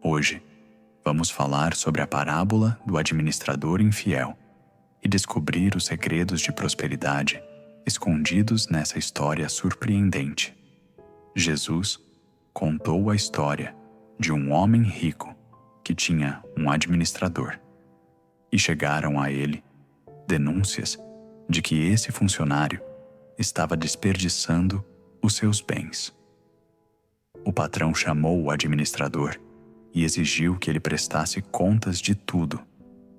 Hoje, vamos falar sobre a parábola do administrador infiel e descobrir os segredos de prosperidade escondidos nessa história surpreendente. Jesus contou a história de um homem rico que tinha um administrador, e chegaram a ele denúncias de que esse funcionário estava desperdiçando os seus bens. O patrão chamou o administrador e exigiu que ele prestasse contas de tudo,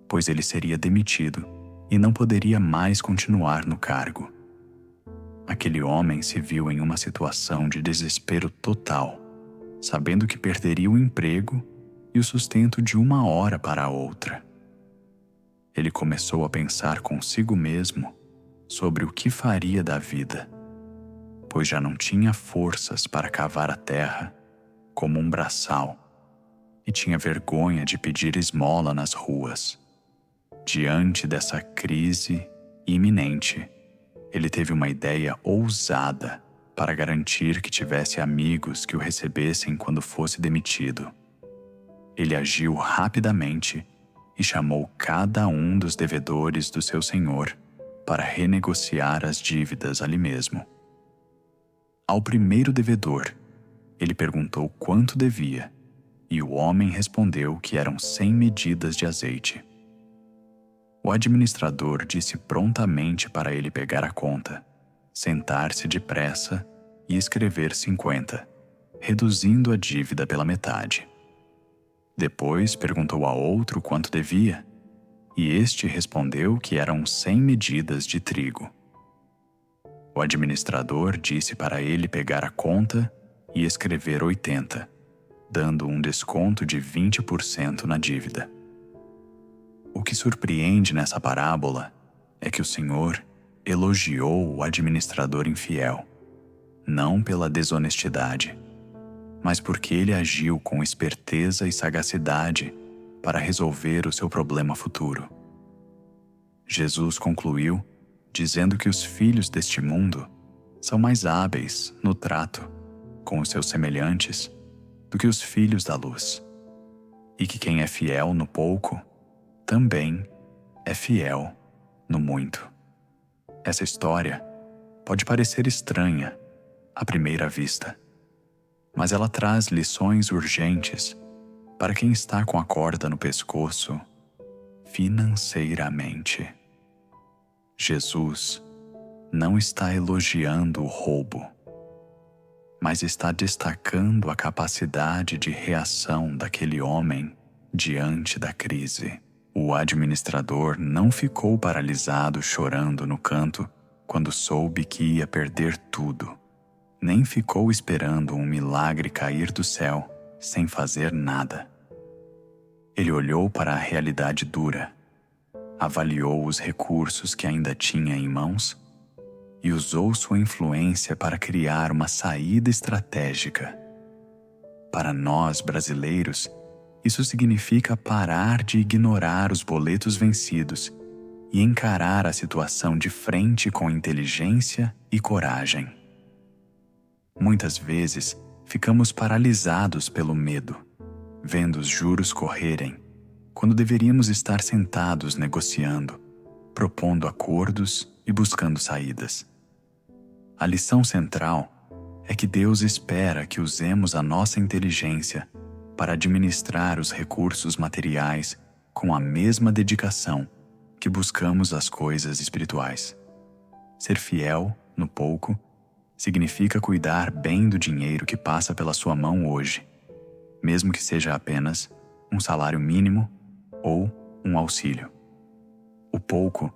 pois ele seria demitido e não poderia mais continuar no cargo. Aquele homem se viu em uma situação de desespero total, sabendo que perderia o emprego e o sustento de uma hora para a outra. Ele começou a pensar consigo mesmo sobre o que faria da vida, pois já não tinha forças para cavar a terra como um braçal e tinha vergonha de pedir esmola nas ruas. Diante dessa crise iminente, ele teve uma ideia ousada para garantir que tivesse amigos que o recebessem quando fosse demitido. Ele agiu rapidamente e chamou cada um dos devedores do seu senhor para renegociar as dívidas ali mesmo. Ao primeiro devedor, ele perguntou quanto devia, e o homem respondeu que eram 100 medidas de azeite. O administrador disse prontamente para ele pegar a conta, sentar-se depressa e escrever 50, reduzindo a dívida pela metade. Depois perguntou a outro quanto devia, e este respondeu que eram 100 medidas de trigo. O administrador disse para ele pegar a conta e escrever 80, dando um desconto de 20% na dívida. O que surpreende nessa parábola é que o Senhor elogiou o administrador infiel, não pela desonestidade, mas porque ele agiu com esperteza e sagacidade para resolver o seu problema futuro. Jesus concluiu dizendo que os filhos deste mundo são mais hábeis no trato com os seus semelhantes do que os filhos da luz, e que quem é fiel no pouco também é fiel no muito. Essa história pode parecer estranha à primeira vista, mas ela traz lições urgentes para quem está com a corda no pescoço financeiramente. Jesus não está elogiando o roubo, mas está destacando a capacidade de reação daquele homem diante da crise. O administrador não ficou paralisado chorando no canto quando soube que ia perder tudo, nem ficou esperando um milagre cair do céu sem fazer nada. Ele olhou para a realidade dura, avaliou os recursos que ainda tinha em mãos e usou sua influência para criar uma saída estratégica. Para nós brasileiros, isso significa parar de ignorar os boletos vencidos e encarar a situação de frente com inteligência e coragem. Muitas vezes, ficamos paralisados pelo medo, vendo os juros correrem, quando deveríamos estar sentados negociando, propondo acordos e buscando saídas. A lição central é que Deus espera que usemos a nossa inteligência para administrar os recursos materiais com a mesma dedicação que buscamos as coisas espirituais. Ser fiel no pouco significa cuidar bem do dinheiro que passa pela sua mão hoje, mesmo que seja apenas um salário mínimo ou um auxílio. O pouco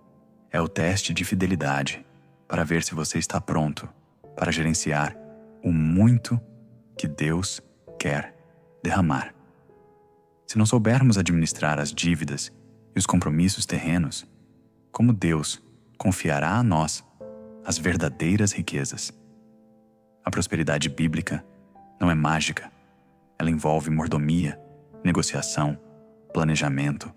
é o teste de fidelidade para ver se você está pronto para gerenciar o muito que Deus quer derramar. Se não soubermos administrar as dívidas e os compromissos terrenos, como Deus confiará a nós as verdadeiras riquezas? A prosperidade bíblica não é mágica. Ela envolve mordomia, negociação, planejamento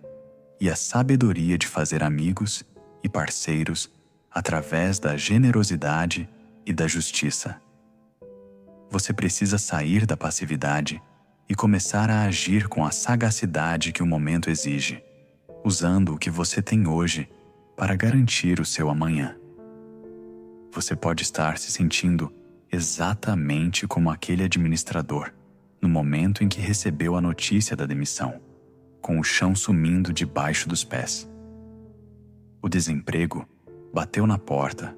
e a sabedoria de fazer amigos e parceiros através da generosidade e da justiça. Você precisa sair da passividade e começar a agir com a sagacidade que o momento exige, usando o que você tem hoje para garantir o seu amanhã. Você pode estar se sentindo exatamente como aquele administrador no momento em que recebeu a notícia da demissão, com o chão sumindo debaixo dos pés. O desemprego bateu na porta,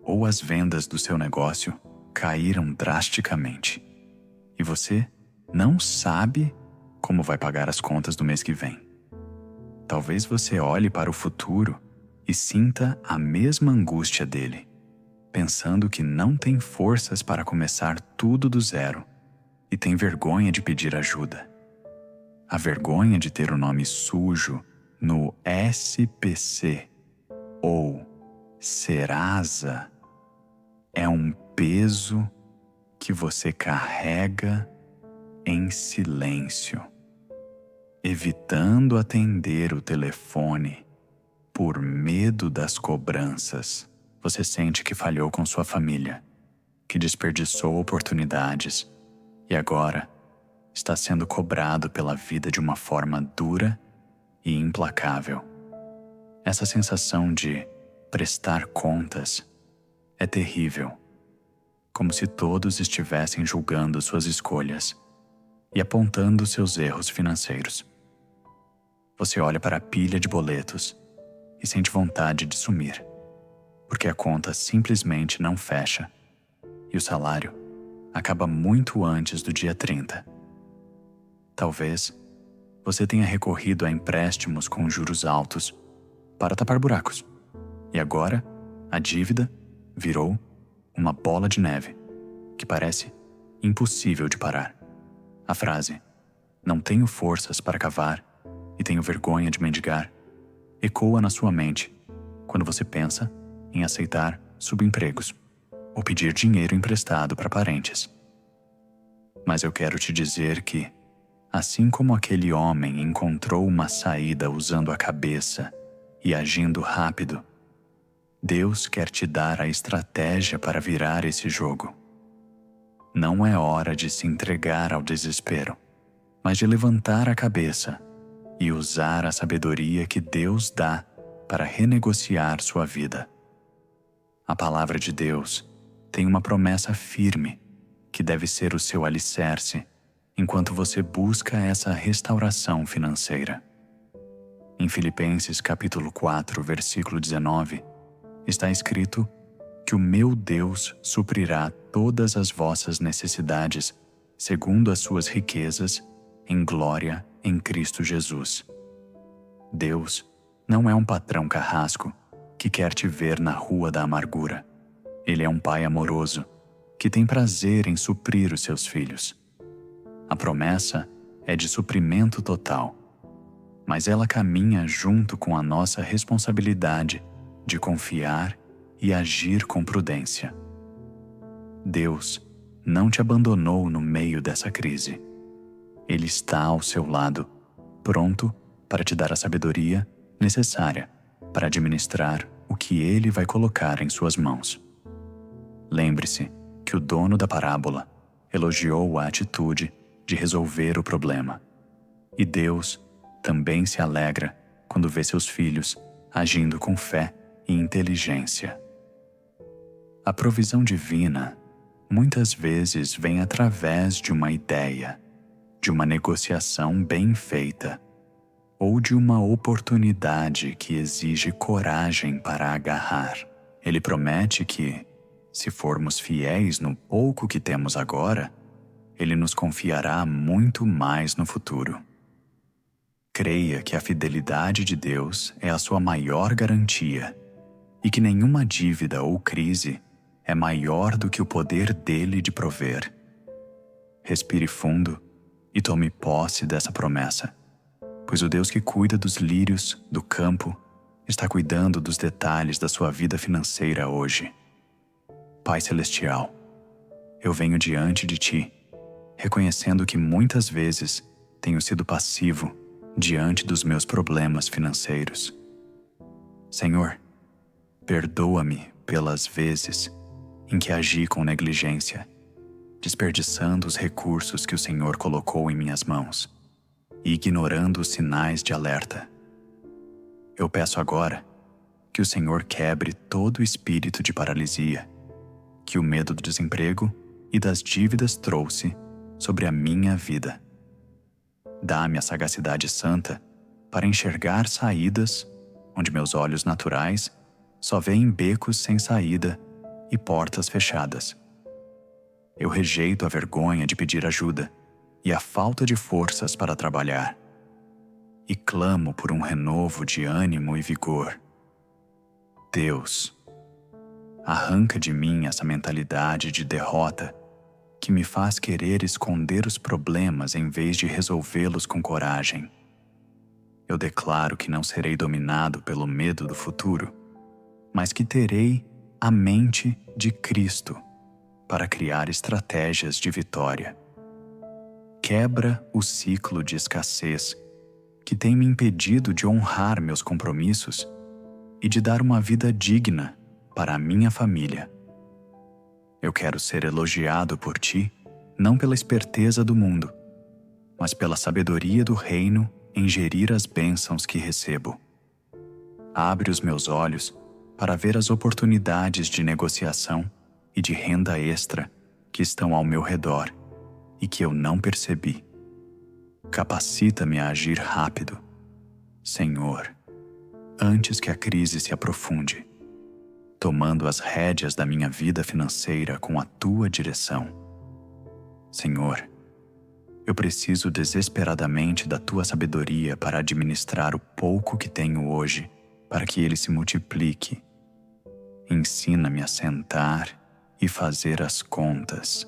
ou as vendas do seu negócio caíram drasticamente, e você não sabe como vai pagar as contas do mês que vem. Talvez você olhe para o futuro e sinta a mesma angústia dele, pensando que não tem forças para começar tudo do zero e tem vergonha de pedir ajuda. A vergonha de ter o nome sujo no SPC ou Serasa é um peso que você carrega em silêncio, evitando atender o telefone por medo das cobranças. Você sente que falhou com sua família, que desperdiçou oportunidades e agora está sendo cobrado pela vida de uma forma dura e implacável. Essa sensação de prestar contas é terrível, como se todos estivessem julgando suas escolhas e apontando seus erros financeiros. Você olha para a pilha de boletos e sente vontade de sumir, porque a conta simplesmente não fecha e o salário acaba muito antes do dia 30. Talvez você tenha recorrido a empréstimos com juros altos para tapar buracos, e agora a dívida virou uma bola de neve que parece impossível de parar. A frase "não tenho forças para cavar e tenho vergonha de mendigar" ecoa na sua mente quando você pensa em aceitar subempregos ou pedir dinheiro emprestado para parentes. Mas eu quero te dizer que, assim como aquele homem encontrou uma saída usando a cabeça e agindo rápido, Deus quer te dar a estratégia para virar esse jogo. Não é hora de se entregar ao desespero, mas de levantar a cabeça e usar a sabedoria que Deus dá para renegociar sua vida. A palavra de Deus tem uma promessa firme que deve ser o seu alicerce enquanto você busca essa restauração financeira. Em Filipenses capítulo 4, versículo 19, está escrito que o meu Deus suprirá todas as vossas necessidades segundo as suas riquezas em glória em Cristo Jesus. Deus não é um patrão carrasco que quer te ver na rua da amargura. Ele é um pai amoroso que tem prazer em suprir os seus filhos. A promessa é de suprimento total, mas ela caminha junto com a nossa responsabilidade de confiar e agir com prudência. Deus não te abandonou no meio dessa crise. Ele está ao seu lado, pronto para te dar a sabedoria necessária para administrar o que Ele vai colocar em suas mãos. Lembre-se que o dono da parábola elogiou a atitude de resolver o problema. E Deus também se alegra quando vê seus filhos agindo com fé e inteligência. A provisão divina muitas vezes vem através de uma ideia, de uma negociação bem feita, ou de uma oportunidade que exige coragem para agarrar. Ele promete que, se formos fiéis no pouco que temos agora, Ele nos confiará muito mais no futuro. Creia que a fidelidade de Deus é a sua maior garantia e que nenhuma dívida ou crise é maior do que o poder dele de prover. Respire fundo e tome posse dessa promessa, pois o Deus que cuida dos lírios do campo está cuidando dos detalhes da sua vida financeira hoje. Pai Celestial, eu venho diante de Ti, reconhecendo que muitas vezes tenho sido passivo diante dos meus problemas financeiros. Senhor, perdoa-me pelas vezes em que agi com negligência, desperdiçando os recursos que o Senhor colocou em minhas mãos e ignorando os sinais de alerta. Eu peço agora que o Senhor quebre todo o espírito de paralisia que o medo do desemprego e das dívidas trouxe sobre a minha vida. Dá-me a sagacidade santa para enxergar saídas onde meus olhos naturais só veem becos sem saída e portas fechadas. Eu rejeito a vergonha de pedir ajuda e a falta de forças para trabalhar, e clamo por um renovo de ânimo e vigor. Deus, arranca de mim essa mentalidade de derrota que me faz querer esconder os problemas em vez de resolvê-los com coragem. Eu declaro que não serei dominado pelo medo do futuro, mas que terei a mente de Cristo para criar estratégias de vitória. Quebra o ciclo de escassez que tem me impedido de honrar meus compromissos e de dar uma vida digna para a minha família. Eu quero ser elogiado por ti, não pela esperteza do mundo, mas pela sabedoria do reino em gerir as bênçãos que recebo. Abre os meus olhos para ver as oportunidades de negociação e de renda extra que estão ao meu redor e que eu não percebi. Capacita-me a agir rápido, Senhor, antes que a crise se aprofunde, tomando as rédeas da minha vida financeira com a tua direção. Senhor, eu preciso desesperadamente da tua sabedoria para administrar o pouco que tenho hoje, para que ele se multiplique. Ensina-me a sentar e fazer as contas,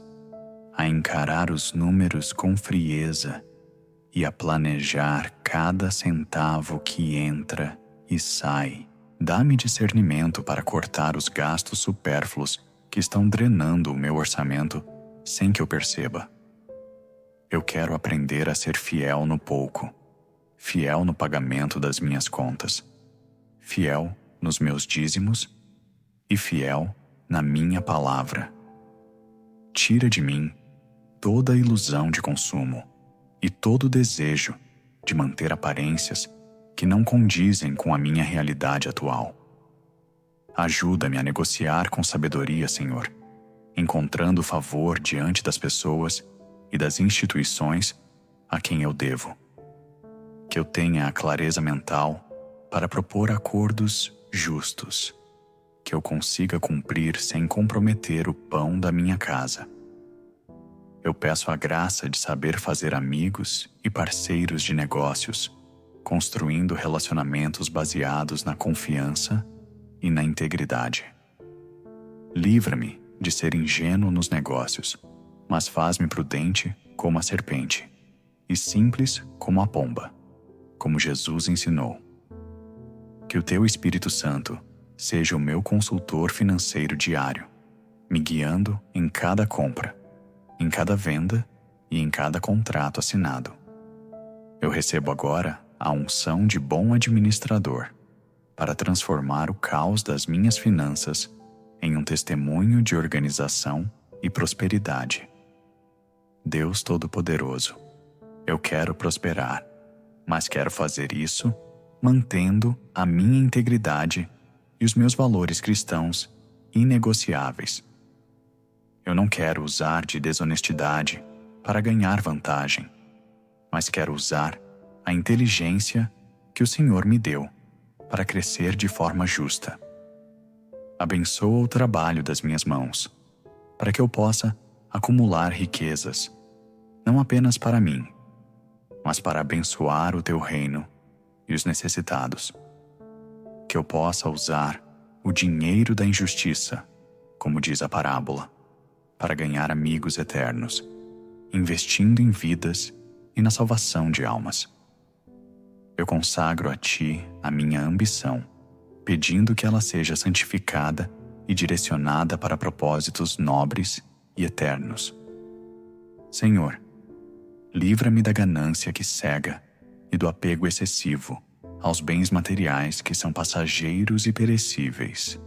a encarar os números com frieza e a planejar cada centavo que entra e sai. Dá-me discernimento para cortar os gastos supérfluos que estão drenando o meu orçamento sem que eu perceba. Eu quero aprender a ser fiel no pouco, fiel no pagamento das minhas contas, fiel nos meus dízimos e fiel na minha palavra. Tira de mim toda a ilusão de consumo e todo o desejo de manter aparências que não condizem com a minha realidade atual. Ajuda-me a negociar com sabedoria, Senhor, encontrando favor diante das pessoas e das instituições a quem eu devo. Que eu tenha a clareza mental para propor acordos justos, que eu consiga cumprir sem comprometer o pão da minha casa. Eu peço a graça de saber fazer amigos e parceiros de negócios, construindo relacionamentos baseados na confiança e na integridade. Livra-me de ser ingênuo nos negócios, mas faz-me prudente como a serpente e simples como a pomba, como Jesus ensinou. Que o teu Espírito Santo seja o meu consultor financeiro diário, me guiando em cada compra, em cada venda e em cada contrato assinado. Eu recebo agora a unção de bom administrador para transformar o caos das minhas finanças em um testemunho de organização e prosperidade. Deus Todo-Poderoso, eu quero prosperar, mas quero fazer isso mantendo a minha integridade e os meus valores cristãos inegociáveis. Eu não quero usar de desonestidade para ganhar vantagem, mas quero usar a inteligência que o Senhor me deu para crescer de forma justa. Abençoa o trabalho das minhas mãos, para que eu possa acumular riquezas, não apenas para mim, mas para abençoar o teu reino e os necessitados. Que eu possa usar o dinheiro da injustiça, como diz a parábola, para ganhar amigos eternos, investindo em vidas e na salvação de almas. Eu consagro a ti a minha ambição, pedindo que ela seja santificada e direcionada para propósitos nobres e eternos. Senhor, livra-me da ganância que cega e do apego excessivo aos bens materiais que são passageiros e perecíveis.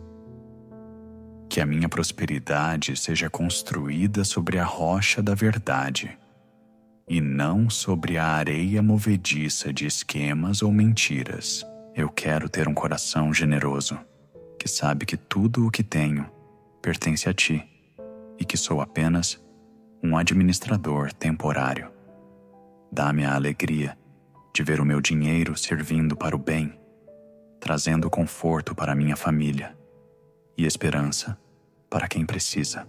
Que que a minha prosperidade seja construída sobre a rocha da verdade, e não sobre a areia movediça de esquemas ou mentiras. Eu quero ter um coração generoso, que sabe que tudo o que tenho pertence a Ti e que sou apenas um administrador temporário. Dá-me a alegria de ver o meu dinheiro servindo para o bem, trazendo conforto para minha família e esperança para quem precisa.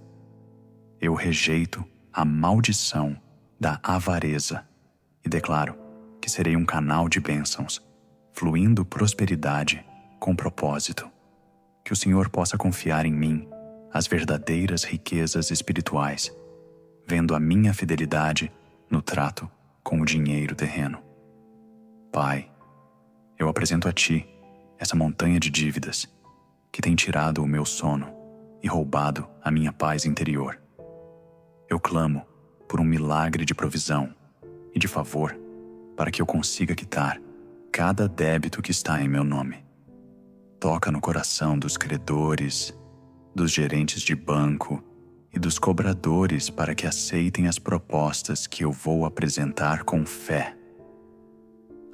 Eu rejeito a maldição da avareza e declaro que serei um canal de bênçãos, fluindo prosperidade com propósito. Que o Senhor possa confiar em mim as verdadeiras riquezas espirituais, vendo a minha fidelidade no trato com o dinheiro terreno. Pai, eu apresento a Ti essa montanha de dívidas que tem tirado o meu sono e roubado a minha paz interior. Eu clamo por um milagre de provisão e de favor para que eu consiga quitar cada débito que está em meu nome. Toca no coração dos credores, dos gerentes de banco e dos cobradores para que aceitem as propostas que eu vou apresentar com fé.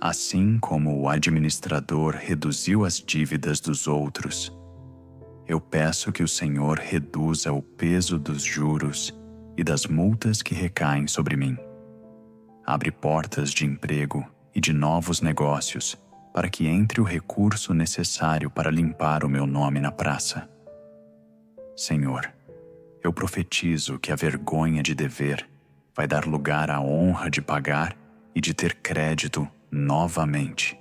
Assim como o administrador reduziu as dívidas dos outros, eu peço que o Senhor reduza o peso dos juros e das multas que recaem sobre mim. Abre portas de emprego e de novos negócios para que entre o recurso necessário para limpar o meu nome na praça. Senhor, eu profetizo que a vergonha de dever vai dar lugar à honra de pagar e de ter crédito novamente.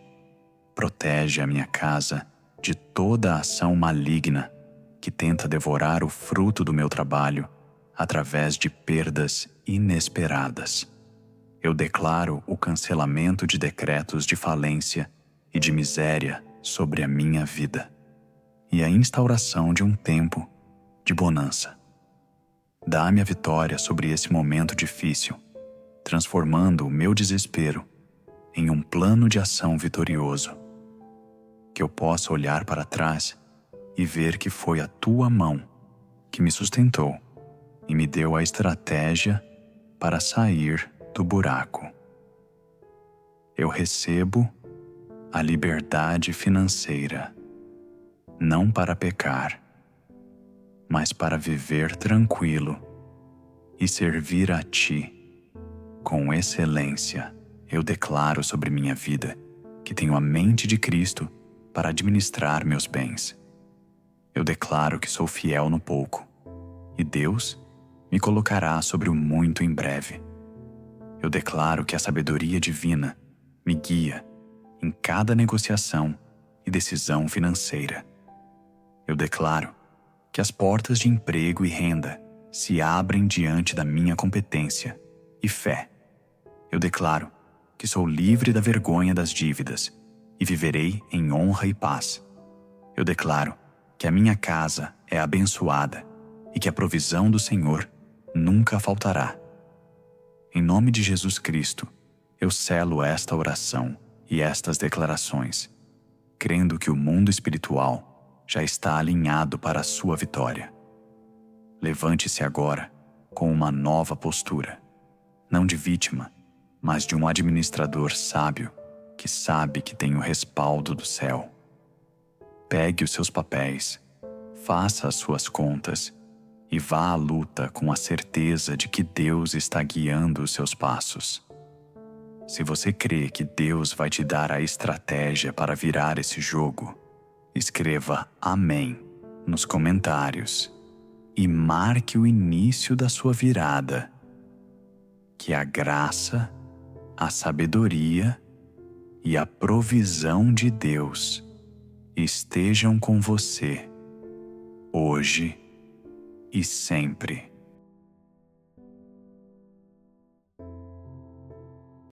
Protege a minha casa de toda ação maligna que tenta devorar o fruto do meu trabalho através de perdas inesperadas. Eu declaro o cancelamento de decretos de falência e de miséria sobre a minha vida e a instauração de um tempo de bonança. Dá-me a vitória sobre esse momento difícil, transformando o meu desespero em um plano de ação vitorioso. Que eu possa olhar para trás e ver que foi a Tua mão que me sustentou e me deu a estratégia para sair do buraco. Eu recebo a liberdade financeira, não para pecar, mas para viver tranquilo e servir a Ti com excelência. Eu declaro sobre minha vida que tenho a mente de Cristo para administrar meus bens. Eu declaro que sou fiel no pouco, e Deus me colocará sobre o muito em breve. Eu declaro que a sabedoria divina me guia em cada negociação e decisão financeira. Eu declaro que as portas de emprego e renda se abrem diante da minha competência e fé. Eu declaro que sou livre da vergonha das dívidas e viverei em honra e paz. Eu declaro que a minha casa é abençoada e que a provisão do Senhor nunca faltará. Em nome de Jesus Cristo, eu selo esta oração e estas declarações, crendo que o mundo espiritual já está alinhado para a sua vitória. Levante-se agora com uma nova postura, não de vítima, mas de um administrador sábio que sabe que tem o respaldo do céu. Pegue os seus papéis, faça as suas contas e vá à luta com a certeza de que Deus está guiando os seus passos. Se você crê que Deus vai te dar a estratégia para virar esse jogo, escreva Amém nos comentários e marque o início da sua virada. Que a graça, a sabedoria e a provisão de Deus estejam com você, hoje e sempre.